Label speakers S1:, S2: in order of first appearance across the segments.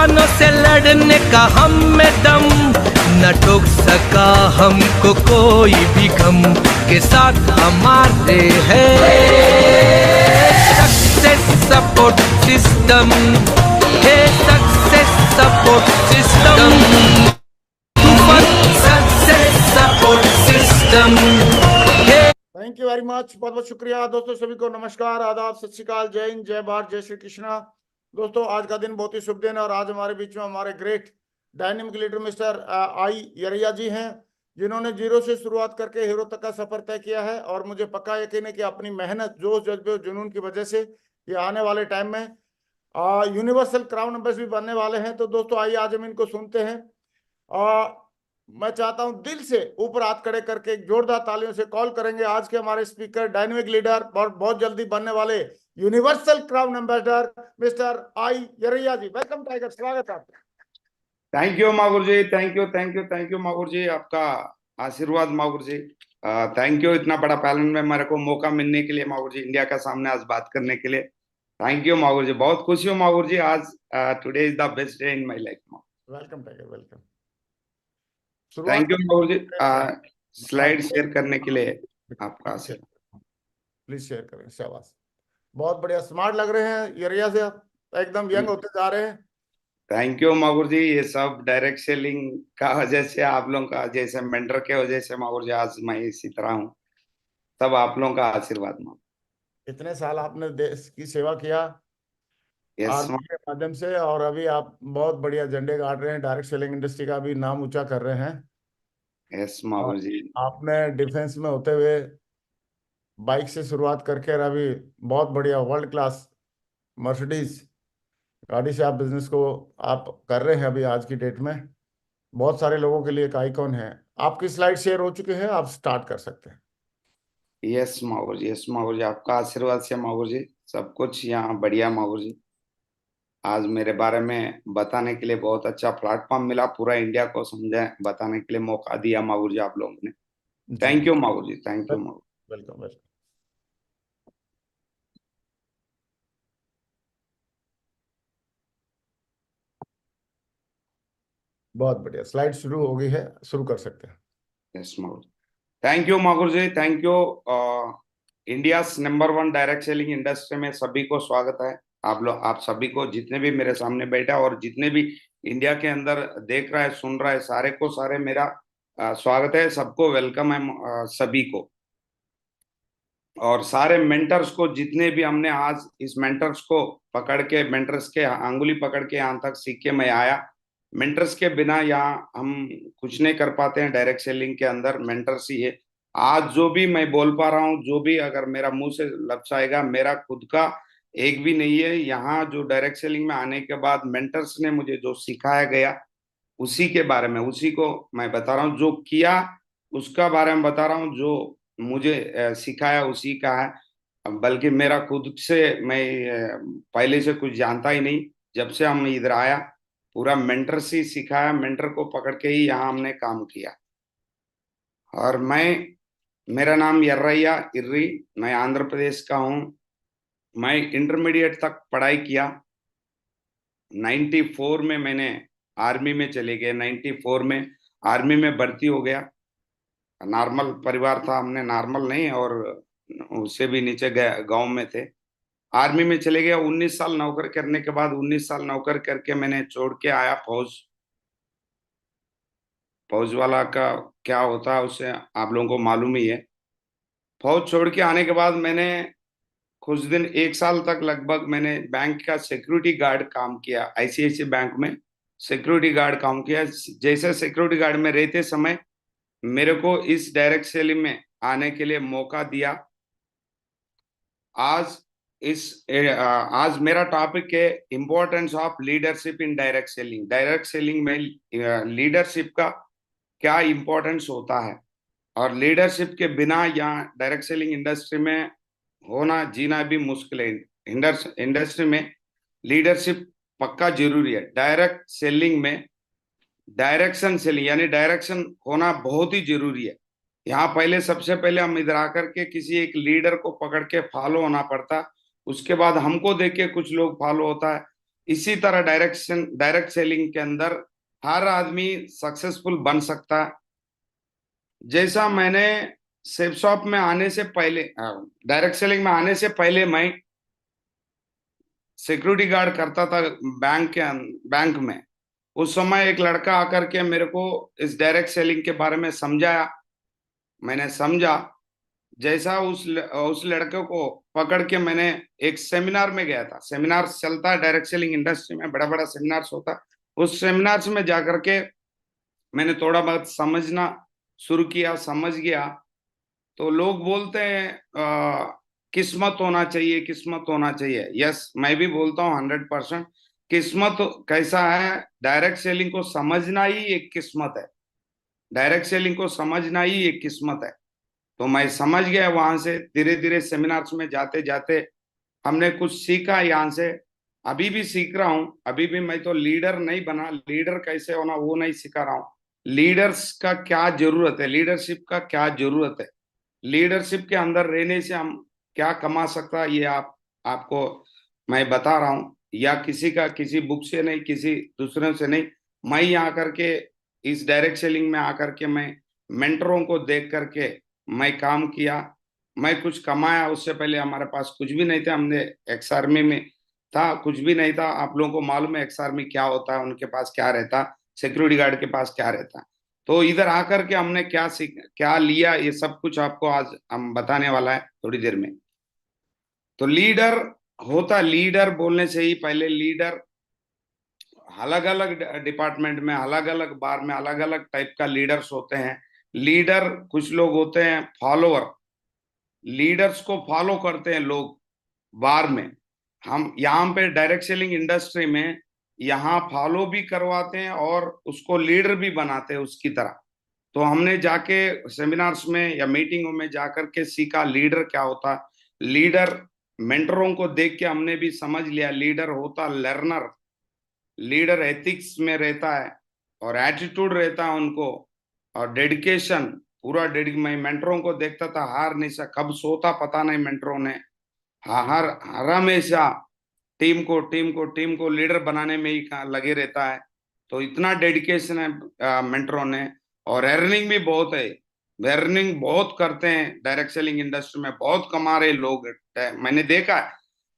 S1: तूफानों से लड़ने का हम में दम, न टोक सका हमको कोई भी गम, के साथ हमारे है सक्सेस सपोर्ट सिस्टम, है सक्सेस सपोर्ट सिस्टम, तूफान success support system.
S2: Thank you very much, बहुत बहुत शुक्रिया दोस्तों। सभी को नमस्कार, आदाब, सत श्री अकाल, जय हिंद, जय भारत, जय श्री कृष्णा। दोस्तों आज का दिन बहुत ही शुभ दिन है और आज हमारे बीच में हमारे great dynamic leader mister I Yaraiya ji हैं, जिन्होंने जीरो से शुरुआत करके हीरो तक का सफर तय किया है। और मुझे पक्का यकीन है कि अपनी मेहनत, जोश, जज्बे और जुनून की वजह से ये आने वाले टाइम में यूनिवर्सल क्राउन एम्बेसडर भी बनने वाले हैं। तो दोस्तों आइए आज हम इनको सुनते हैं। मैं चाहता हूं दिल से ऊपर हाथ खड़े करके जोरदार तालियों से कॉल करेंगे आज के हमारे स्पीकर, डायनेमिक लीडर और बहुत जल्दी बनने वाले universal crown ambassador mister I Yaraiya ji. Welcome tiger, स्वागत है आपका।
S3: Thank you Magur ji, thank you thank you thank you Magur ji, आपका आशीर्वाद मागुर जी। थैंक यू इतना बड़ा पैनल में मेरे को मौका मिलने के लिए मागुर जी, इंडिया का सामने आज बात करने के लिए। थैंक यू मागुर जी, बहुत खुशी हूँ मागुर जी। आज today is the best day in my life.
S2: Welcome tiger, welcome.
S3: Thank you Magur ji, slide share करने के लिए आपका आशीर्वाद।
S2: प्लीज शेयर करें, शाबाश। बहुत बढ़िया, स्मार्ट लग रहे हैं यरैया से, आप एकदम यंग होते जा रहे हैं।
S3: थैंक यू मागुर जी, ये सब डायरेक्ट सेलिंग का वजह से, आप लोगों का जैसे मेंटर के वजह से मागुर जी आज मैं इसी तरह हूँ। सब आप लोगों का आशीर्वाद मागुर।
S2: इतने साल आपने देश की सेवा किया
S3: यस
S2: आर्मी के माध्यम से, और अभी आप बहुत बढ़िया झंडे गाड़ रहे हैं, डायरेक्ट सेलिंग इंडस्ट्री का भी नाम ऊंचा कर रहे हैं।
S3: यस
S2: और
S3: मागुर जी।
S2: आपने डिफेंस में होते हुए बाइक से शुरुआत करके और अभी बहुत बढ़िया वर्ल्ड क्लास मर्सिडीज गाड़ी से आप बिजनेस को आप कर रहे हैं अभी आज की डेट में। बहुत सारे लोगों के लिए एक आइकॉन है। आपकी स्लाइड शेयर हो चुके हैं, आप स्टार्ट कर सकते हैं।
S3: यस माहौर जी, यस माहौर जी, आपका आशीर्वाद से माहौर जी सब कुछ यहाँ बढ़िया माहौर जी। आज मेरे बारे में बताने के लिए बहुत अच्छा प्लेटफॉर्म मिला, पूरा इंडिया को समझे बताने के लिए मौका दिया माहौर जी आप लोगों ने।
S2: जी
S3: thank you Mahaur ji, thank you Mahaur.
S2: Welcome, welcome. बहुत बढ़िया, स्लाइड शुरू हो गई है, शुरू कर सकते हैं।
S3: Yes Mahaur, thank you Mahaur ji, thank you. India number 1 direct selling industry में सभी को स्वागत है। आप सभी को, जितने भी मेरे सामने बैठा और जितने भी इंडिया के अंदर देख रहा है, सुन रहा है, सारे को सारे मेरा स्वागत है, सबको वेलकम है, सभी को। और सारे मेंटर्स को, जितने भी हमने आज इस मेंटर्स को पकड़ के, मेंटर्स के अंगुली पकड़ के यहाँ तक सीख के मैं आया। मेंटर्स के बिना यहाँ हम कुछ नहीं कर पाते हैं। डायरेक्ट सेलिंग के अंदर मेंटर्स ही है। आज जो भी मैं बोल पा रहा हूँ, जो भी अगर मेरा मुंह से लफ्ज आएगा, मेरा खुद का एक भी नहीं है। यहाँ जो डायरेक्ट सेलिंग में आने के बाद मेंटर्स ने मुझे जो सिखाया गया, उसी के बारे में, उसी को मैं बता रहा हूँ। जो किया उसका बारे में बता रहा हूँ, जो मुझे सिखाया उसी का है। बल्कि मेरा खुद से मैं पहले से कुछ जानता ही नहीं। जब से हम इधर आया, पूरा मेंटर से ही सिखाया, मेंटर को पकड़ के ही यहाँ हमने काम किया। और मेरा नाम यर्रैया इर्री, मैं आंध्र प्रदेश का हूँ। मैं इंटरमीडिएट तक पढ़ाई किया। 94 में मैंने आर्मी में चले गए। 94 में आर्मी में भर्ती हो गया। नॉर्मल परिवार था, हमने नॉर्मल नहीं, और उससे भी नीचे गांव में थे। आर्मी में चले गया। 19 साल नौकर करने के बाद, 19 साल नौकर करके मैंने छोड़ के आया फौज। फौज वाला का क्या होता है उससे आप लोगों को मालूम ही है। फौज छोड़ के आने के बाद मैंने कुछ दिन, 1 साल तक लगभग, मैंने बैंक का सिक्योरिटी गार्ड काम किया। आईसीआईसी बैंक में सिक्योरिटी गार्ड काम किया। जैसे सिक्योरिटी गार्ड में रहते समय मेरे को इस डायरेक्ट सेलिंग में आने के लिए मौका दिया। आज मेरा टॉपिक है importance of leadership in direct selling. Direct selling में लीडरशिप का क्या इम्पोर्टेंस होता है, और लीडरशिप के बिना यहाँ डायरेक्ट सेलिंग इंडस्ट्री में होना, जीना भी मुश्किल है। इंडस्ट्री में लीडरशिप पक्का जरूरी है। डायरेक्ट सेलिंग में डायरेक्शन सेलिंग यानी डायरेक्शन होना बहुत ही जरूरी है। यहाँ पहले, सबसे पहले हम इधर आकर के किसी एक लीडर को पकड़ के फॉलो होना पड़ता। उसके बाद हमको देख के कुछ लोग फॉलो होता है। इसी तरह डायरेक्ट सेलिंग के अंदर हर आदमी सक्सेसफुल बन सकता है। जैसा मैंने सेफ शॉप में आने से पहले, डायरेक्ट सेलिंग में आने से पहले मैं सिक्योरिटी गार्ड करता था बैंक में। उस समय एक लड़का आकर के मेरे को इस डायरेक्ट सेलिंग के बारे में समझाया। मैंने समझा। जैसा उस लड़के को पकड़ के मैंने एक सेमिनार में गया था। सेमिनार चलता है डायरेक्ट सेलिंग इंडस्ट्री में, बड़ा बड़ा सेमिनार्स होता है। उस सेमिनार्स में जाकर के मैंने थोड़ा बहुत समझना शुरू किया, समझ गया। तो लोग बोलते हैं किस्मत होना चाहिए, किस्मत होना चाहिए। यस, मैं भी बोलता हूँ 100%। किस्मत कैसा है, डायरेक्ट सेलिंग को समझना ही एक किस्मत है। डायरेक्ट सेलिंग को समझना ही एक किस्मत है। तो मैं समझ गया। वहां से धीरे धीरे सेमिनार्स में जाते जाते हमने कुछ सीखा यहाँ से। अभी भी सीख रहा हूँ। अभी भी मैं तो लीडर नहीं बना, लीडर कैसे होना वो नहीं सिखा रहा हूँ। लीडर्स का क्या जरूरत है, लीडरशिप का क्या जरूरत है, लीडरशिप के अंदर रहने से हम क्या कमा सकता है, ये आपको मैं बता रहा हूँ। या किसी का, किसी बुक से नहीं, किसी दूसरे से नहीं। मैं यहाँ करके इस डायरेक्ट सेलिंग में आकर के मैं मेंटरों को देख करके मैं काम किया, मैं कुछ कमाया। उससे पहले हमारे पास कुछ भी नहीं था। हमने एक्स आर्मी में था, कुछ भी नहीं था। आप लोगों को मालूम है एक्स आर्मी क्या होता है, उनके पास क्या रहता, सिक्योरिटी गार्ड के पास क्या रहता। तो इधर आकर के हमने क्या सीख, क्या लिया, ये सब कुछ आपको आज हम बताने वाला है थोड़ी देर में। तो लीडर होता, लीडर बोलने से ही पहले लीडर अलग अलग डिपार्टमेंट में, अलग अलग बार में अलग अलग टाइप का लीडर्स होते हैं। लीडर कुछ लोग होते हैं फॉलोअर, लीडर्स को फॉलो करते हैं लोग बार में। हम यहाँ पे डायरेक्ट सेलिंग इंडस्ट्री में यहाँ फॉलो भी करवाते हैं और उसको लीडर भी बनाते हैं उसकी तरह। तो हमने जाके सेमिनार्स में या मीटिंगों में जाकर के सीखा लीडर क्या होता। लीडर मेंटरों को देख के हमने भी समझ लिया लीडर होता लर्नर। लीडर एथिक्स में रहता है और एटीट्यूड रहता है उनको, और डेडिकेशन पूरा मैं मेंटरों को देखता था, हार नहीं सा कब सोता पता नहीं मेंटरों ने। हर हर हमेशा टीम को लीडर बनाने में ही लगे रहता है। तो इतना डेडिकेशन है मेंटरों ने। और अर्निंग भी बहुत है, अर्निंग बहुत करते हैं डायरेक्ट सेलिंग इंडस्ट्री में, बहुत कमा रहे लोग, मैंने देखा है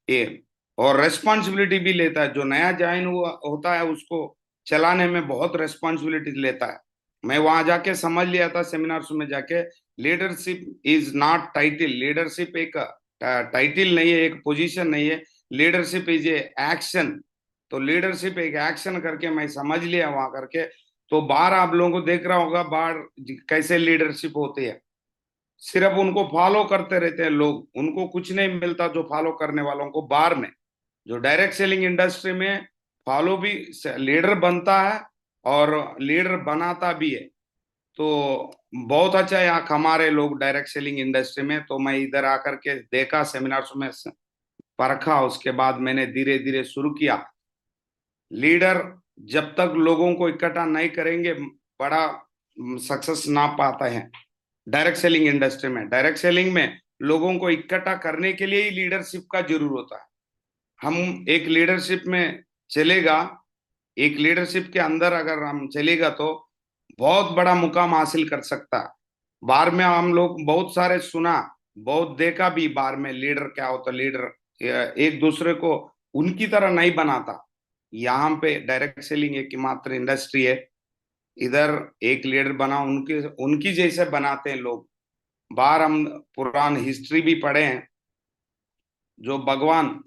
S3: ये। और रेस्पॉन्सिबिलिटी भी लेता है, जो नया ज्वाइन हुआ होता है उसको चलाने में बहुत रेस्पॉन्सिबिलिटी लेता है। मैं वहां जाके समझ लिया था सेमिनार्स में जाके, leadership is not title. Leadership एक टाइटिल नहीं है, एक पोजीशन नहीं है। Leadership is a action. तो लीडरशिप एक एक्शन करके मैं समझ लिया वहां करके। तो बाहर आप लोगों को देख रहा होगा बाहर कैसे लीडरशिप होती है, सिर्फ उनको फॉलो करते रहते हैं लोग, उनको कुछ नहीं मिलता जो फॉलो करने वालों को बाहर में। जो डायरेक्ट सेलिंग इंडस्ट्री में फॉलो भी लीडर बनता है और लीडर बनाता भी है। तो बहुत अच्छा यहाँ कमा रहे लोग डायरेक्ट सेलिंग इंडस्ट्री में। तो मैं इधर आकर के देखा सेमिनार्स में, परखा, उसके बाद मैंने धीरे धीरे शुरू किया। लीडर जब तक लोगों को इकट्ठा नहीं करेंगे बड़ा सक्सेस ना पाता है डायरेक्ट सेलिंग इंडस्ट्री में। डायरेक्ट सेलिंग में लोगों को इकट्ठा करने के लिए ही लीडरशिप का जरूर होता है। हम एक लीडरशिप में चलेगा, एक लीडरशिप के अंदर अगर हम चलेगा तो बहुत बड़ा मुकाम हासिल कर सकता है। बार में हम लोग बहुत सारे सुना, बहुत देखा भी बार में लीडर क्या होता। लीडर एक दूसरे को उनकी तरह नहीं बनाता। यहाँ पे डायरेक्ट सेलिंग एक मात्र इंडस्ट्री है, इधर एक लीडर बना उनके उनकी जैसे बनाते हैं लोग। बाहर हम पुरान हिस्ट्री भी पढ़े हैं, जो भगवान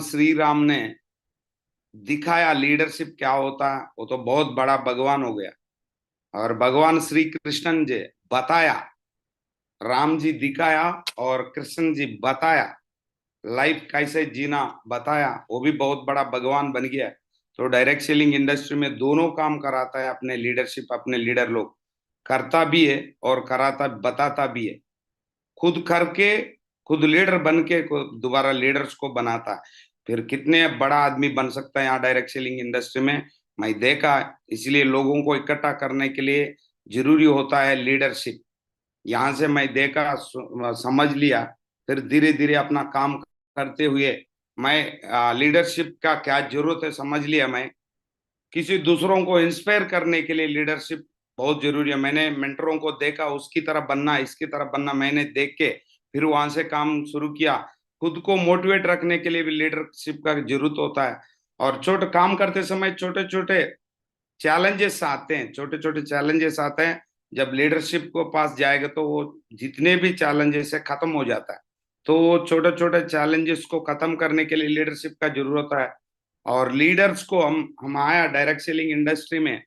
S3: श्री राम ने दिखाया लीडरशिप क्या होता है, वो तो बहुत बड़ा भगवान हो गया। और भगवान श्री कृष्ण जी बताया, राम जी दिखाया और कृष्ण जी बताया, लाइफ कैसे जीना बताया, वो भी बहुत बड़ा भगवान बन गया। तो डायरेक्ट सेलिंग इंडस्ट्री में दोनों काम कराता है अपने लीडरशिप, अपने लीडर लोग करता भी है और कराता बताता भी है। खुद करके, खुद लीडर बन के दोबारा लीडर्स को बनाता है। फिर कितने बड़ा आदमी बन सकता है यहाँ डायरेक्ट सेलिंग इंडस्ट्री में, मैं देखा। इसलिए लोगों को इकट्ठा करने के लिए जरूरी होता है लीडरशिप। यहाँ से मैं देखा, समझ लिया, फिर धीरे धीरे अपना काम करते हुए मैं लीडरशिप का क्या जरूरत है समझ लिया। मैं किसी दूसरों को इंस्पायर करने के लिए लीडरशिप बहुत जरूरी है। मैंने मेंटरों को देखा, उसकी तरह बनना, इसकी तरह बनना, मैंने देख के फिर वहां से काम शुरू किया। खुद को मोटिवेट रखने के लिए भी लीडरशिप का जरूरत होता है। और छोटे काम करते समय छोटे छोटे चैलेंजेस आते हैं, छोटे छोटे चैलेंजेस आते हैं। जब लीडरशिप को पास जाएगा तो वो जितने भी चैलेंजेस है खत्म हो जाता है। तो वो छोटे छोटे चैलेंजेस को खत्म करने के लिए लीडरशिप का जरूरत है। और लीडर्स को हम आया डायरेक्ट सेलिंग इंडस्ट्री में,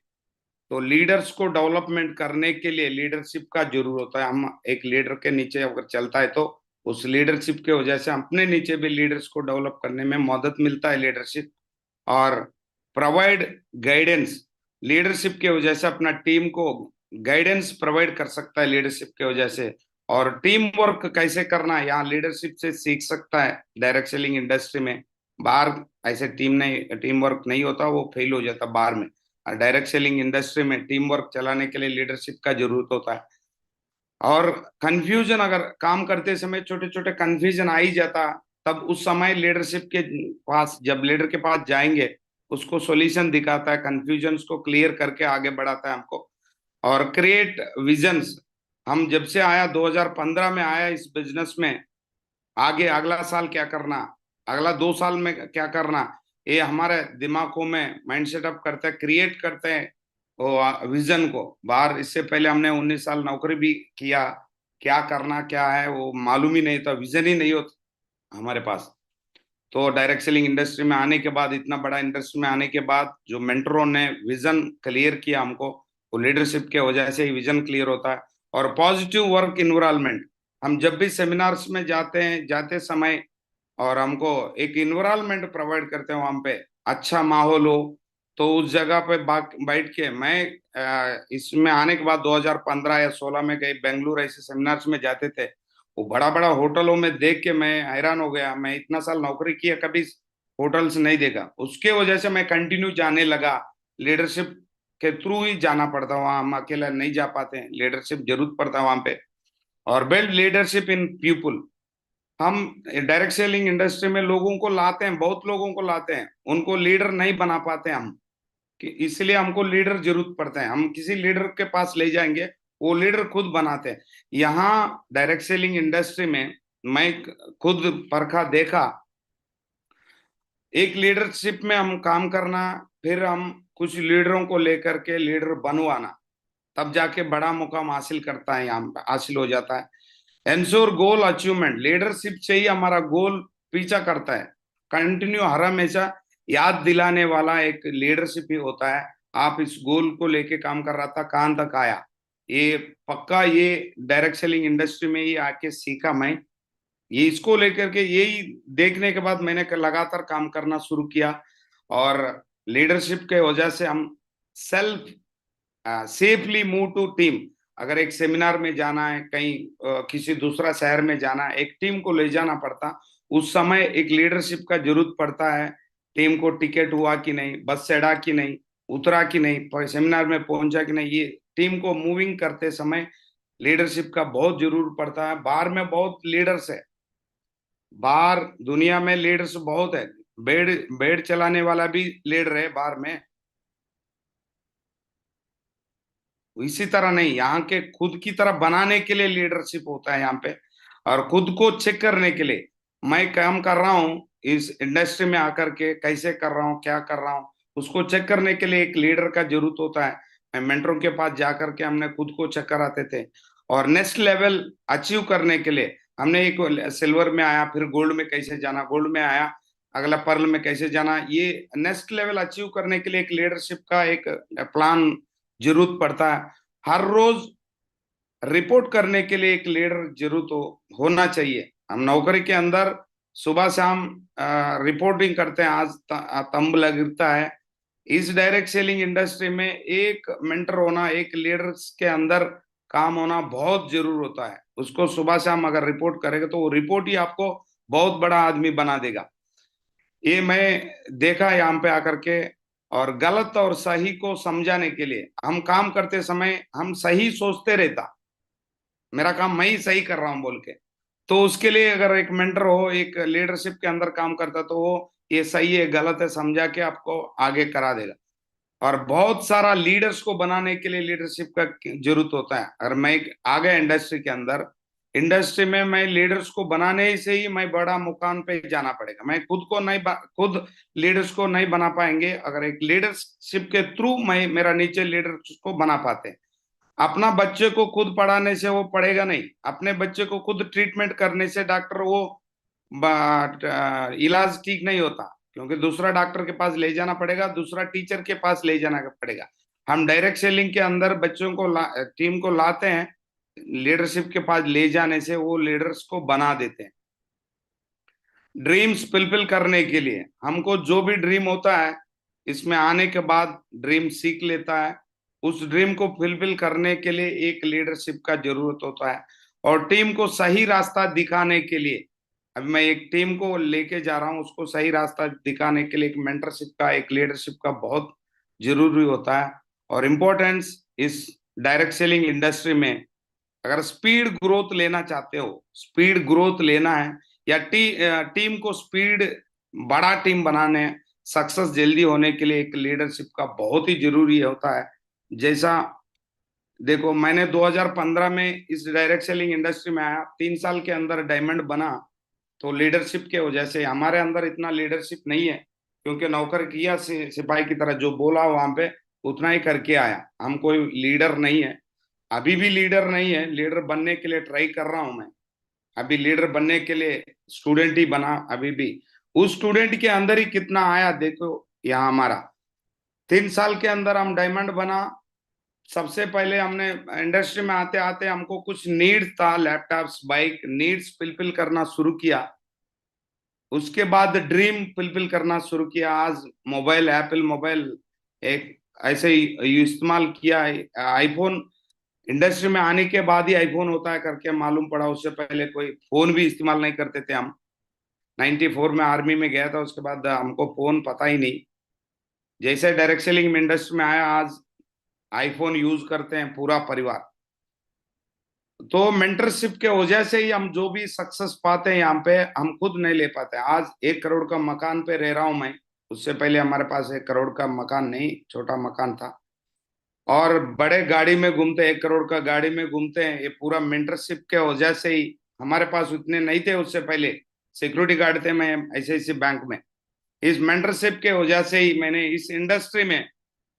S3: तो लीडर्स को डेवलपमेंट करने के लिए लीडरशिप का जरूरत होता है। हम एक लीडर के नीचे अगर चलता है तो उस लीडरशिप के वजह से अपने नीचे भी लीडर्स को डेवलप करने में मदद मिलता है लीडरशिप। और प्रोवाइड गाइडेंस, लीडरशिप के वजह से अपना टीम को गाइडेंस प्रोवाइड कर सकता है लीडरशिप के वजह से। और टीम वर्क कैसे करना है यहाँ लीडरशिप से सीख सकता है डायरेक्ट सेलिंग इंडस्ट्री में। बाहर ऐसे टीम वर्क नहीं होता, वो फेल हो जाता बाहर में। और डायरेक्ट सेलिंग इंडस्ट्री में टीम वर्क चलाने के लिए लीडरशिप का जरूरत होता है। और कंफ्यूजन, अगर काम करते समय छोटे छोटे कंफ्यूजन आ ही जाता, तब उस समय लीडरशिप के पास, जब लीडर के पास जाएंगे, उसको सॉल्यूशन दिखाता है, कंफ्यूजन्स को क्लियर करके आगे बढ़ाता है हमको। और क्रिएट विजन्स, हम जब से आया 2015 में आया इस बिजनेस में, आगे अगला साल क्या करना, अगला 2 साल में क्या करना, ये हमारे दिमागों में माइंड सेटअप करते हैं, क्रिएट करते हैं वो विजन को। बाहर इससे पहले हमने 19 साल नौकरी भी किया, क्या करना क्या है वो मालूम ही नहीं था, विजन ही नहीं होता हमारे पास। तो डायरेक्ट सेलिंग इंडस्ट्री में आने के बाद, इतना बड़ा इंडस्ट्री में आने के बाद, जो मेंटरों ने विजन क्लियर किया हमको, वो लीडरशिप के वजह से ही विजन क्लियर होता है। और पॉजिटिव वर्क इन्वायरमेंट, हम जब भी सेमिनार्स में जाते हैं, जाते समय, और हमको एक इन्वायरमेंट प्रोवाइड करते हैं वहां पे, अच्छा माहौल हो, तो उस जगह पे बैठ के मैं इसमें आने के बाद 2015 या 16 में कहीं बेंगलुरु ऐसे सेमिनार्स में जाते थे, वो बड़ा बड़ा होटलों में देख के मैं हैरान हो गया। मैं इतना साल नौकरी किया, कभी होटल्स नहीं देखा। उसके वजह से मैं कंटिन्यू जाने लगा। लीडरशिप के थ्रू ही जाना पड़ता, वहां हम अकेला नहीं जा पाते हैं, लीडरशिप जरूरत पड़ता है वहां पे। और बिल्ड लीडरशिप इन पीपुल, हम डायरेक्ट सेलिंग इंडस्ट्री में लोगों को लाते हैं, बहुत लोगों को लाते हैं, उनको लीडर नहीं बना पाते हम, कि इसलिए हमको लीडर जरूरत पड़ता है। हम किसी लीडर के पास ले जाएंगे, वो लीडर खुद बनाते हैं। यहाँ डायरेक्ट सेलिंग इंडस्ट्री में मैं खुद परखा देखा, एक लीडरशिप में हम काम करना, फिर हम कुछ लीडरों को लेकर के लीडर बनवाना, तब जाके बड़ा मुकाम हासिल करता है, यहाँ हासिल हो जाता है। एंश्योर गोल अचीवमेंट, लीडरशिप से ही हमारा गोल पीछा करता है कंटिन्यू, हर हमेशा याद दिलाने वाला एक लीडरशिप ही होता है। आप इस गोल को लेके काम कर रहा था, कहाँ तक आया, ये पक्का ये डायरेक्ट सेलिंग इंडस्ट्री में ही आके सीखा मैं। ये इसको लेकर के यही देखने के बाद मैंने लगातार काम करना शुरू किया। और लीडरशिप के वजह से हम self safely move to team, अगर एक सेमिनार में जाना है, कहीं किसी दूसरा शहर में जाना है, एक टीम को ले जाना पड़ता, उस समय एक लीडरशिप का जरूरत पड़ता है। टीम को टिकट हुआ कि नहीं, बस चढ़ा कि नहीं, उतरा कि नहीं, सेमिनार में पहुंचा कि नहीं, ये टीम को मूविंग करते समय लीडरशिप का बहुत जरूरत पड़ता है। बाहर में बहुत लीडर्स है, बाहर दुनिया में लीडर्स बहुत है, बेड बेड चलाने वाला भी लीडर है बाहर में। इसी तरह नहीं, यहाँ के खुद की तरह बनाने के लिए लीडरशिप होता है यहाँ पे। और खुद को चेक करने के लिए, मैं काम कर रहा हूँ इस इंडस्ट्री में आकर के, कैसे कर रहा हूँ, क्या कर रहा हूँ, उसको चेक करने के लिए एक लीडर का जरूरत होता है। मैं मेंटरों के पास जाकर के हमने खुद को चेक कराते थे। और नेक्स्ट लेवल अचीव करने के लिए हमने एक सिल्वर में आया, फिर गोल्ड में कैसे जाना, गोल्ड में आया, अगला पर्ल में कैसे जाना, ये नेक्स्ट लेवल अचीव करने के लिए एक लीडरशिप का एक प्लान जरूरत पड़ता है। हर रोज रिपोर्ट करने के लिए एक लीडर जरूरत होना चाहिए। हम नौकरी के अंदर सुबह शाम रिपोर्टिंग करते हैं, आज तंब लगता है। इस डायरेक्ट सेलिंग इंडस्ट्री में एक मेंटर होना, एक लीडर के अंदर काम होना बहुत जरूर होता है। उसको सुबह शाम अगर रिपोर्ट करेगा तो वो रिपोर्ट ही आपको बहुत बड़ा आदमी बना देगा। ये मैं देखा यहाँ पे आकर के। और गलत और सही को समझाने के लिए, हम काम करते समय हम सही सोचते रहता, मेरा काम मैं ही सही कर रहा हूं बोल के, तो उसके लिए अगर एक मेंटर हो, एक लीडरशिप के अंदर काम करता, तो वो ये सही है गलत है समझा के आपको आगे करा देगा। और बहुत सारा लीडर्स को बनाने के लिए लीडरशिप का जरूरत होता है। अगर मैं आ गया इंडस्ट्री के अंदर, इंडस्ट्री में मैं लीडर्स को बनाने से ही मैं बड़ा मुकाम पे जाना पड़ेगा। मैं खुद को नहीं खुद लीडर्स को नहीं बना पाएंगे। अगर एक लीडरशिप के थ्रू मैं मेरा नीचे लीडर्स को बना पाते हैं। अपना बच्चे को खुद पढ़ाने से वो पढ़ेगा नहीं, अपने बच्चे को खुद ट्रीटमेंट करने से डॉक्टर वो इलाज ठीक नहीं होता, क्योंकि दूसरा डॉक्टर के पास ले जाना पड़ेगा, दूसरा टीचर के पास ले जाना पड़ेगा। हम डायरेक्ट सेलिंग के अंदर बच्चों को टीम को लाते हैं, लीडरशिप के पास ले जाने से वो लीडर्स को बना देते हैं। ड्रीम्स फुलफिल करने के लिए हमको जो भी ड्रीम होता है, इसमें आने के बाद ड्रीम सीख लेता है। उस ड्रीम को फुलफिल करने के लिए एक लीडरशिप का जरूरत होता है। और टीम को सही रास्ता दिखाने के लिए, अभी मैं एक टीम को लेके जा रहा हूँ, उसको सही रास्ता दिखाने के लिए एक मेंटरशिप का, एक लीडरशिप का बहुत जरूरी होता है। और इम्पोर्टेंस इस डायरेक्ट सेलिंग इंडस्ट्री में, अगर स्पीड ग्रोथ लेना चाहते हो, स्पीड ग्रोथ लेना है, या टीम को स्पीड बड़ा टीम बनाने, सक्सेस जल्दी होने के लिए एक लीडरशिप का बहुत ही जरूरी होता है। जैसा देखो, मैंने 2015 में इस डायरेक्ट सेलिंग इंडस्ट्री में आया, 3 साल के अंदर डायमंड बना। तो लीडरशिप के वजह से, हमारे अंदर इतना लीडरशिप नहीं है, क्योंकि नौकर किया सिपाही की तरह, जो बोला वहां पे उतना ही करके आया। हम कोई लीडर नहीं है, अभी भी लीडर नहीं है। लीडर बनने के लिए ट्राई कर रहा हूं मैं। अभी लीडर बनने के लिए स्टूडेंट ही बना अभी भी। उस स्टूडेंट के अंदर ही कितना आया देखो। यहाँ हमारा 3 साल के अंदर हम डायमंड बना। सबसे पहले हमने इंडस्ट्री में आते आते हमको कुछ नीड्स था, लैपटॉप्स, बाइक, नीड्स फुलफिल करना शुरू किया। उसके बाद ड्रीम फुलफिल करना शुरू किया। आज मोबाइल, एप्पल मोबाइल एक ऐसे ही इस्तेमाल किया है। आईफोन इंडस्ट्री में आने के बाद ही आईफोन होता है करके मालूम पड़ा। उससे पहले कोई फोन भी इस्तेमाल नहीं करते थे हम। 94 में आर्मी में गया था, उसके बाद हमको फोन पता ही नहीं। जैसे डायरेक्ट सेलिंग इंडस्ट्री में आया, आज आईफोन यूज करते हैं पूरा परिवार। तो मेंटरशिप के वजह से ही हम जो भी सक्सेस पाते हैं यहाँ पे, हम खुद नहीं ले पाते। आज 1 करोड़ का मकान पे रह रहा हूं मैं। उससे पहले हमारे पास 1 करोड़ का मकान नहीं, छोटा मकान था। और बड़े गाड़ी में घूमते, 1 करोड़ का गाड़ी में घूमते हैं। ये पूरा मेंटरशिप के वजह से ही। हमारे पास उतने नहीं थे उससे पहले, सिक्योरिटी गार्ड थे मैं ऐसे बैंक में। इस मेंटरशिप के वजह से ही मैंने इस इंडस्ट्री में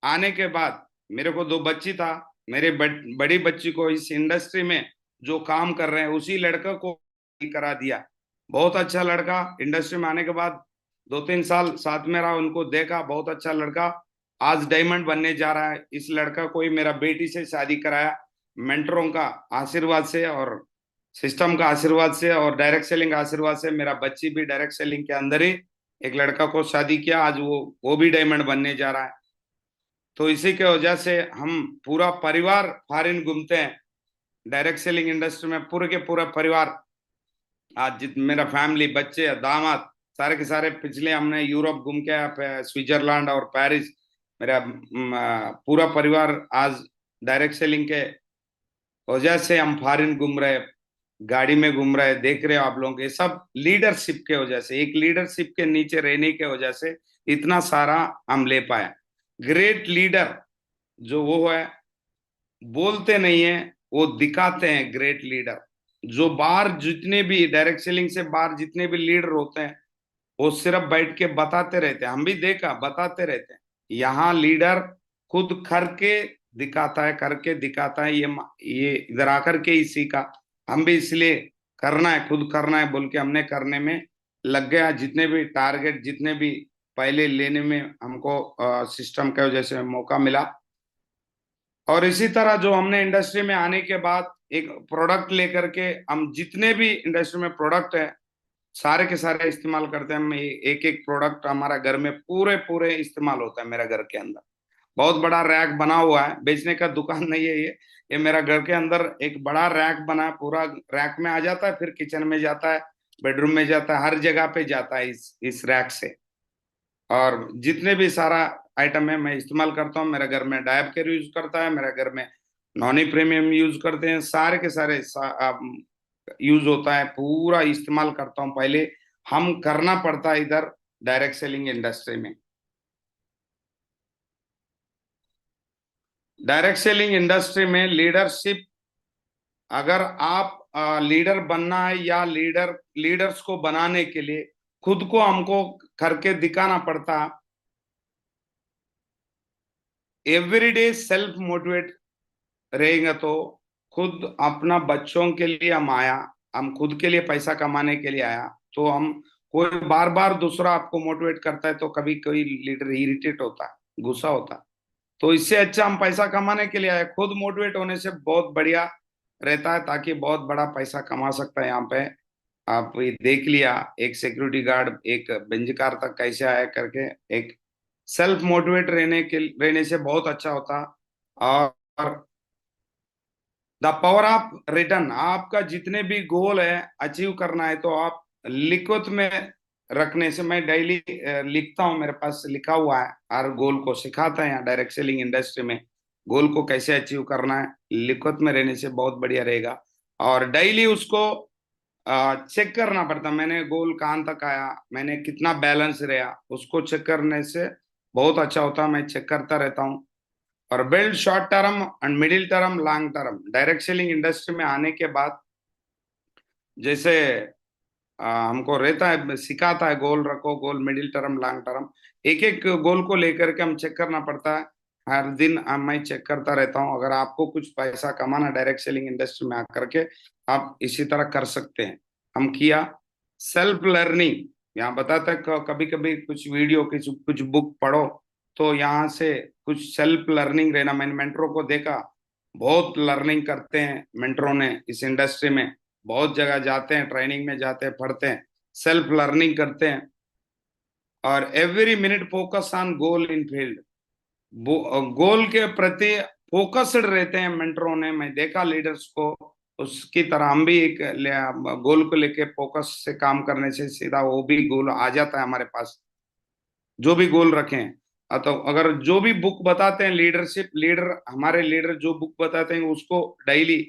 S3: आने के बाद, मेरे को 2 बच्ची था, मेरे बड़ी बच्ची को इस इंडस्ट्री में जो काम कर रहे हैं उसी लड़का को करा दिया। बहुत अच्छा लड़का। इंडस्ट्री में आने के बाद 2-3 साल साथ में रहा, उनको देखा, बहुत अच्छा लड़का। आज डायमंड बनने जा रहा है। इस लड़का को ही मेरा बेटी से शादी कराया, मेंटरों का आशीर्वाद से और सिस्टम का आशीर्वाद से और डायरेक्ट सेलिंग का आशीर्वाद से। मेरा बच्ची भी डायरेक्ट सेलिंग के अंदर ही एक लड़का को शादी किया, आज वो भी डायमंड बनने जा रहा है। तो इसी के वजह से हम पूरा परिवार फॉरेन घूमते हैं। डायरेक्ट सेलिंग इंडस्ट्री में पूरे के पूरा परिवार, आज मेरा फैमिली, बच्चे, दामाद, सारे के सारे पिछले हमने यूरोप घूम के आया, स्विट्जरलैंड और पेरिस। मेरा पूरा परिवार आज डायरेक्ट सेलिंग के वजह से हम फॉरेन घूम रहे, गाड़ी में घूम रहे। देख रहे हो आप लोग, ये सब लीडरशिप के वजह से, एक लीडरशिप के नीचे रहने के वजह से इतना सारा हम ले पाए। ग्रेट लीडर जो वो है, बोलते नहीं है, वो दिखाते हैं। ग्रेट लीडर जो बाहर जितने भी डायरेक्ट सेलिंग से बाहर जितने भी लीडर होते हैं, वो सिर्फ बैठ के बताते रहते हैं। हम भी देखा, बताते रहते हैं। यहाँ लीडर खुद करके दिखाता है, करके दिखाता है। ये इधर आकर के ही सीखा। हम भी इसलिए करना है, खुद करना है बोल के हमने करने में लग गया। जितने भी टारगेट, जितने भी पहले लेने में हमको सिस्टम के वजह से मौका मिला। और इसी तरह जो हमने इंडस्ट्री में आने के बाद एक प्रोडक्ट लेकर के, हम जितने भी इंडस्ट्री में प्रोडक्ट है सारे के सारे इस्तेमाल करते हैं हम। एक एक प्रोडक्ट हमारा घर में पूरे पूरे इस्तेमाल होता है। मेरा घर के अंदर बहुत बड़ा रैक बना हुआ है, बेचने का दुकान नहीं है ये मेरा घर के अंदर एक बड़ा रैक बना है। पूरा रैक में आ जाता है, फिर किचन में जाता है, बेडरूम में जाता है, हर जगह पे जाता है इस रैक से। और जितने भी सारा आइटम है मैं इस्तेमाल करता हूँ। मेरे घर में डायब केयर यूज करता है, मेरे घर में नॉनी प्रीमियम यूज करते हैं, सारे के सारे यूज होता है, पूरा इस्तेमाल करता हूँ। पहले हम करना पड़ता है इधर डायरेक्ट सेलिंग इंडस्ट्री में। डायरेक्ट सेलिंग इंडस्ट्री में लीडरशिप, अगर आप लीडर बनना है या लीडर्स को बनाने के लिए खुद को हमको करके दिखाना पड़ता। एवरीडे सेल्फ मोटिवेट रहेगा तो खुद अपना बच्चों के लिए हम आया, हम खुद के लिए पैसा कमाने के लिए आया, तो हम कोई बार बार दूसरा आपको मोटिवेट करता है तो कभी कोई लीडर इरिटेट होता है, गुस्सा होता है। तो इससे अच्छा हम पैसा कमाने के लिए आए, खुद मोटिवेट होने से बहुत बढ़िया रहता है, ताकि बहुत बड़ा पैसा कमा सकता है। यहाँ पे आप ये देख लिया, एक सिक्योरिटी गार्ड एक बेंच कार तक कैसे आया करके। एक सेल्फ मोटिवेट रहने से बहुत अच्छा होता। और द पावर ऑफ रिटर्न, आपका जितने भी गोल है अचीव करना है तो आप लिखत में रखने से, मैं डेली लिखता हूँ, मेरे पास लिखा हुआ है, हर गोल को सिखाता है यहाँ डायरेक्ट सेलिंग इंडस्ट्री में। गोल को कैसे अचीव करना है लिखत में रहने से बहुत बढ़िया रहेगा। और डेली उसको चेक करना पड़ता, मैंने गोल कहाँ तक आया, मैंने कितना बैलेंस रहा, उसको चेक करने से बहुत अच्छा होता। मैं चेक करता रहता हूँ। और build short term and middle term long term, direct selling industry में आने के बाद जैसे हमको रहता है, सिखाता है गोल रखो, गोल मिडिल टर्म लॉन्ग टर्म, एक एक गोल को लेकर के हम चेक करना पड़ता है। हर दिन मैं चेक करता रहता हूँ। अगर आपको कुछ पैसा कमाना डायरेक्ट सेलिंग इंडस्ट्री में आकर के, आप इसी तरह कर सकते हैं। हम किया सेल्फ लर्निंग, यहाँ बताता है कभी कभी कुछ वीडियो कुछ बुक पढ़ो, तो यहाँ से कुछ सेल्फ लर्निंग रहना। मैंने मेंटरों को देखा, बहुत लर्निंग करते हैं मेंटरों ने इस इंडस्ट्री में, बहुत जगह जाते हैं, ट्रेनिंग में जाते हैं, पढ़ते हैं, सेल्फ लर्निंग करते हैं। और every minute focus on goal in field, goal के प्रति फोकस्ड रहते हैं मेंटरों ने, मैं देखा लीडर्स को। उसकी तरह हम भी एक गोल को लेके फोकस से काम करने से सीधा वो भी गोल आ जाता है हमारे पास, जो भी गोल रखें। तो अगर जो भी बुक बताते हैं लीडरशिप, लीडर हमारे लीडर जो बुक बताते हैं उसको डेली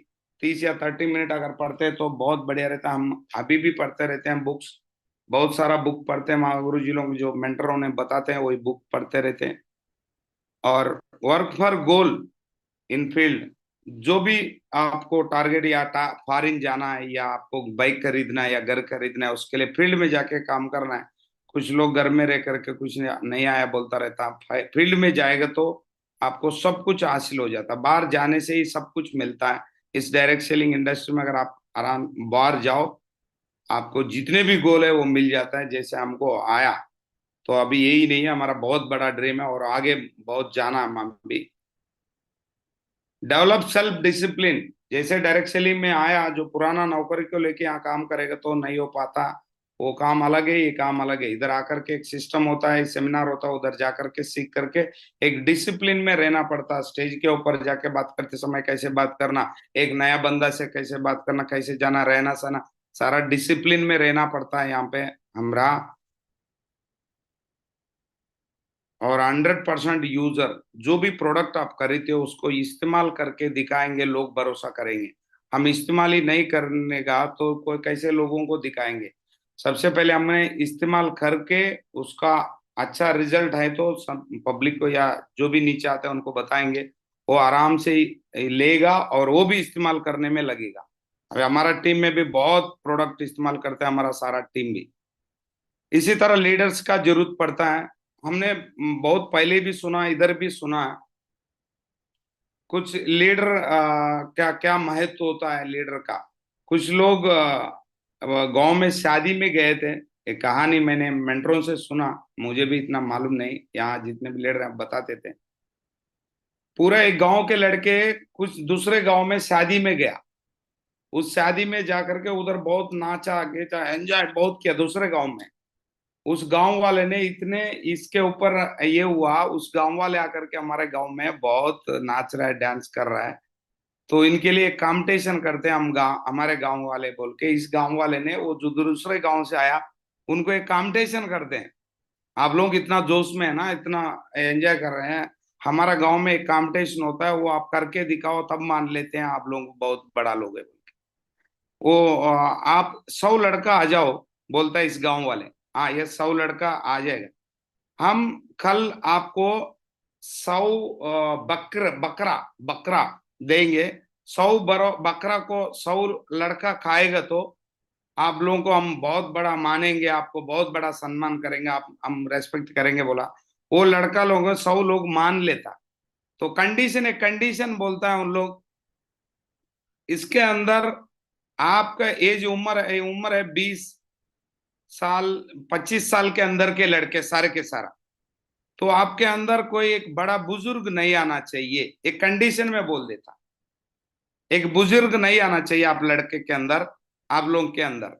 S3: 30 या 30 मिनट अगर पढ़ते हैं तो बहुत बढ़िया रहता है। हम अभी भी पढ़ते रहते हैं बुक्स, बहुत सारा बुक पढ़ते हैं, महागुरु जी लोग जो मेंटरों ने बताते हैं वही बुक पढ़ते रहते हैं। और work for goal in field, जो भी आपको टारगेट या फॉरेन जाना है, या आपको बाइक खरीदना है या घर खरीदना है, उसके लिए फील्ड में जाके काम करना है। कुछ लोग घर में रह करके कुछ नहीं आया बोलता रहता, फील्ड में जाएगा तो आपको सब कुछ हासिल हो जाता, बाहर जाने से ही सब कुछ मिलता है। इस डायरेक्ट सेलिंग इंडस्ट्री में अगर आप आराम बाहर जाओ, आपको जितने भी गोल है वो मिल जाता है, जैसे हमको आया। तो अभी यही नहीं है, हमारा बहुत बड़ा ड्रीम है और आगे बहुत जाना है हम भी। डेवलप सेल्फ डिसिप्लिन, जैसे डायरेक्ट सेलिंग में आया, जो पुराना नौकरी को लेके यहाँ काम करेगा तो नहीं हो पाता, वो काम अलग है, ये काम अलग है। इधर आकर के एक सिस्टम होता है, सेमिनार होता है, उधर जाकर के सीख करके एक डिसिप्लिन में रहना पड़ता है। स्टेज के ऊपर जाके बात करते समय कैसे बात करना, एक नया बंदा से कैसे बात करना, कैसे जाना, रहना सहना, सारा डिसिप्लिन में रहना पड़ता है यहाँ पे हमरा। और 100% यूजर, जो भी प्रोडक्ट आप खरीदते हो उसको इस्तेमाल करके दिखाएंगे, लोग भरोसा करेंगे। हम इस्तेमाल ही नहीं करने का तो कोई कैसे लोगों को दिखाएंगे। सबसे पहले हमने इस्तेमाल करके उसका अच्छा रिजल्ट है तो पब्लिक को या जो भी नीचे आते हैं उनको बताएंगे, वो आराम से लेगा और वो भी इस्तेमाल करने में लगेगा। अभी हमारा टीम में भी बहुत प्रोडक्ट इस्तेमाल करते हैं, हमारा सारा टीम भी। इसी तरह लीडर्स का जरूरत पड़ता है। हमने बहुत पहले भी सुना, इधर भी सुना, कुछ लीडर क्या क्या महत्व होता है लीडर का। कुछ लोग गांव में शादी में गए थे, एक कहानी मैंने मेंटरों से सुना, मुझे भी इतना मालूम नहीं, यहाँ जितने भी लीडर बताते थे। पूरा एक गांव के लड़के कुछ दूसरे गांव में शादी में गया, उस शादी में जाकर के उधर बहुत नाचा गेचा एंजॉय बहुत किया दूसरे गांव में। उस गांव वाले ने इतने इसके ऊपर ये हुआ, उस गांव वाले आकर के हमारे गांव में बहुत नाच रहा है, डांस कर रहा है, तो इनके लिए कंपटीशन करते हैं हम, गांव हमारे गांव वाले बोल के। इस गांव वाले ने वो जो दूसरे गांव से आया उनको एक कंपटीशन करते हैं, आप लोग इतना जोश में है ना, इतना एंजॉय कर रहे हैं, हमारा गांव में एक कंपटीशन होता है, वो आप करके दिखाओ तब मान लेते हैं आप लोग बहुत बड़ा लोग है। वो आप 100 लड़का आ जाओ, बोलता है इस गांव वाले। हाँ, ये 100 लड़का आ जाएगा। हम कल आपको 100 बकरा बकरा देंगे। 100 बकरा को 100 लड़का खाएगा तो आप लोगों को हम बहुत बड़ा मानेंगे, आपको बहुत बड़ा सम्मान करेंगे, आप हम रेस्पेक्ट करेंगे। बोला वो लड़का लोग 100 लोग मान लेता। तो कंडीशन है, कंडीशन बोलता है उन लोग, इसके अंदर आपका एज उम्र है 20 साल, 25 साल के अंदर के लड़के सारे के सारा। तो आपके अंदर कोई एक बड़ा बुजुर्ग नहीं आना चाहिए, एक कंडीशन में बोल देता। एक बुजुर्ग नहीं आना चाहिए आप लड़के के अंदर, आप लोग के अंदर।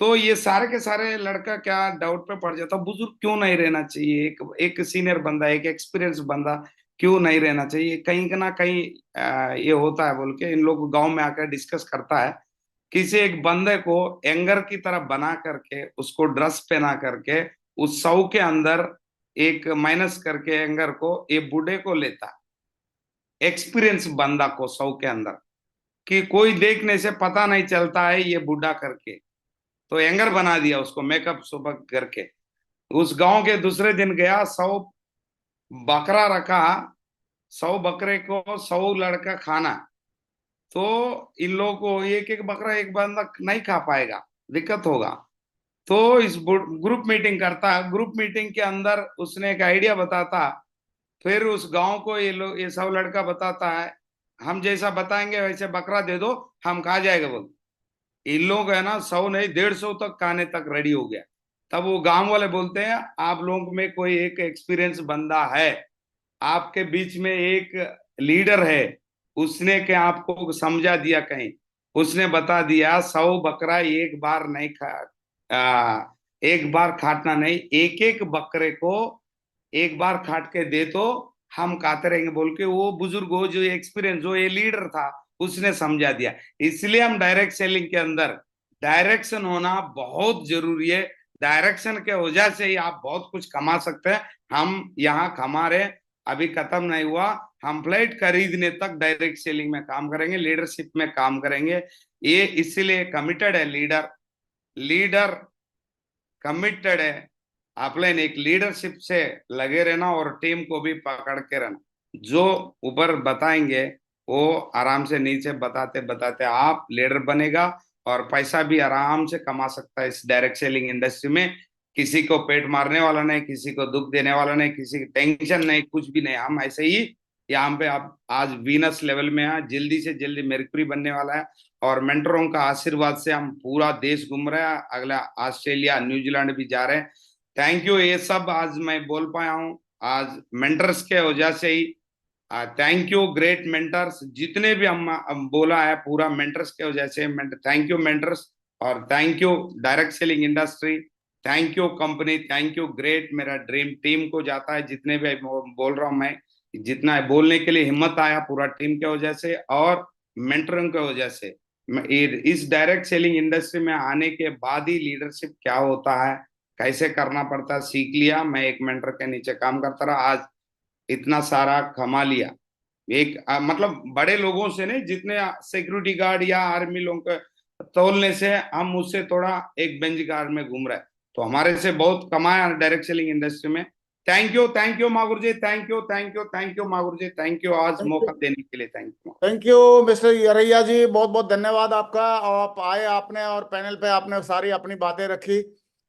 S3: तो ये सारे के सारे लड़का क्या डाउट पे पड़ जाता, बुजुर्ग क्यों नहीं रहना चाहिए, एक एक सीनियर बंदा, एक एक्सपीरियंस बंदा क्यों नहीं रहना चाहिए। कहीं ना कहीं ये होता है बोल के इन लोग गांव में आकर डिस्कस करता है। किसी एक बंदे को एंगर की तरह बना करके, उसको ड्रेस पहना करके, उस 100 के अंदर एक माइनस करके एंगर को ये बूढ़े को लेता, एक्सपीरियंस बंदा को 100 के अंदर, कि कोई देखने से पता नहीं चलता है ये बूढ़ा करके। तो एंगर बना दिया उसको, मेकअप सुबह करके। उस गांव के दूसरे दिन गया, 100 बकरा रखा, 100 बकरे को 100 लड़का खाना। तो इन लोगों को एक एक बकरा एक बंदा नहीं खा पाएगा, दिक्कत होगा। तो इस ग्रुप मीटिंग करता है, ग्रुप मीटिंग के अंदर उसने एक आइडिया बताता। फिर उस गांव को ये लोग, ये 100 लड़का बताता है, हम जैसा बताएंगे वैसे बकरा दे दो, हम खा जाएगा बोल। इन लोग है ना 100 नहीं 150 तक खाने तक रेडी हो गया। तब वो गांव वाले बोलते हैं, आप लोगों में कोई एक एक्सपीरियंस बंदा है, आपके बीच में एक लीडर है, उसने क्या आपको समझा दिया कहीं, उसने बता दिया 100 बकरा एक बार नहीं एक बार काटना नहीं, एक एक बकरे को एक बार काट के दे तो हम खाते रहेंगे बोल के वो बुजुर्ग हो, जो एक्सपीरियंस, जो ये लीडर था, उसने समझा दिया। इसलिए हम डायरेक्ट सेलिंग के अंदर डायरेक्शन होना बहुत जरूरी है। डायरेक्शन के वजह से ही आप बहुत कुछ कमा सकते हैं। हम यहाँ कमा रहे, अभी खत्म नहीं हुआ, हम फ्लाइट खरीदने तक डायरेक्ट सेलिंग में काम करेंगे, लीडरशिप में काम करेंगे। ये इसीलिए कमिटेड है लीडर, लीडर कमिटेड है। आप लोग एक लीडरशिप से लगे रहना और टीम को भी पकड़ के रहना। जो ऊपर बताएंगे वो आराम से नीचे बताते बताते आप लीडर बनेगा और पैसा भी आराम से कमा सकता है इस डायरेक्ट सेलिंग इंडस्ट्री में। किसी को पेट मारने वाला नहीं, किसी को दुख देने वाला नहीं, किसी की टेंशन नहीं, कुछ भी नहीं। हम ऐसे ही यहाँ पे आप आज वीनस लेवल में है, जल्दी से जल्दी मेरकुरी बनने वाला है। और मेंटरों का आशीर्वाद से हम पूरा देश घूम रहे हैं, अगला ऑस्ट्रेलिया न्यूजीलैंड भी जा रहे हैं। थैंक यू, ये सब आज मैं बोल पाया हूँ आज मेंटर्स के वजह से ही। थैंक यू ग्रेट मेंटर्स, जितने भी हम बोला है पूरा मेंटर्स के वजह से। थैंक यू मेंटर्स, और thank you direct selling industry, thank you company, thank you great. मेरा ड्रीम टीम को जाता है, जितने भी बोल रहा हूँ मैं, जितना बोलने के लिए हिम्मत आया पूरा टीम के वजह से और मेंटरिंग की वजह से। इस डायरेक्ट सेलिंग इंडस्ट्री में आने के बाद ही लीडरशिप क्या होता है, कैसे करना पड़ता है, सीख लिया। मैं एक मेंटर के नीचे काम करता रहा, आज इतना सारा कमा लिया। एक मतलब बड़े लोगों से नहीं, जितने सिक्योरिटी गार्ड या आर्मी लोगों के तोलने से हम उससे थोड़ा एक बेंच गार्ड में घूम रहे, तो हमारे से बहुत कमाया डायरेक्ट सेलिंग इंडस्ट्री में। Thank you Magur ji, thank you thank you thank you Magur ji, thank you आज मौका देने के लिए, thank you.
S2: Thank you mister Yaraiya ji, बहुत बहुत धन्यवाद आपका। आप आए आपने और पैनल पे आपने सारी अपनी बातें रखी।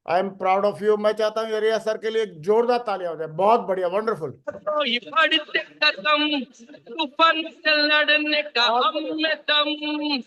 S2: I am proud of you. मैं चाहता हूँ यरैया सर के लिए एक जोरदार तालियां हो जाए। बहुत बढ़िया, वंडरफुल।
S1: तो ये बढ़ते कदम, तूफान से लड़ने का हम में दम,